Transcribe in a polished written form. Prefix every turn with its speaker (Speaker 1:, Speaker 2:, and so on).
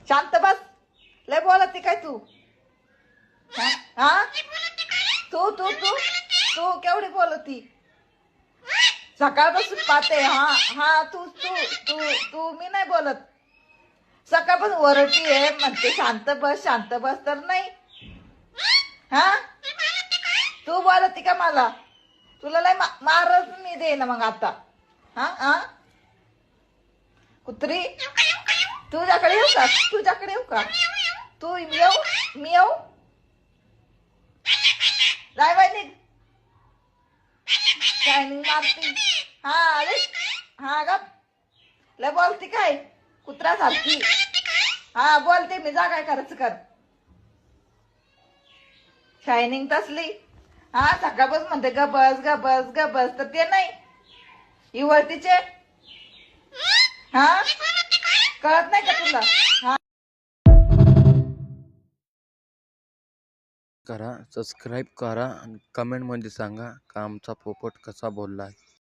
Speaker 1: शांत बस. लय बोलती काय तू? हा तू तू तू तू केवढी बोलती? सकाळपासून पाहते. हा हा तू तू तू तू मी नाही बोलत. सकाळपासून वरटी आहे म्हणते शांत बस तर नाही. हा तू बोलती का मला? तुला लय मारच मी दे ना मग आता. हा हा कुत्री तुझ्याकडे येऊ का? तुझ्याकडे येऊ का? तू येऊ मी येऊ? जाय बाई निघ. शायनिंग मारती. हा अरे हा गप. लय बोलती काय कुत्र्यासारखी? हा बोलते मी. जा काय करायचं कर. शायनिंग तसली. हा सकाळपासून म्हणते ग बस ग बस ग बस तर ते नाही. इवळतीचे. हा कळत नाही का तुला? हा
Speaker 2: करा, सबस्क्राईब करा आणि कमेंटमध्ये सांगा का आमचा पोपट कसा बोलला आहे.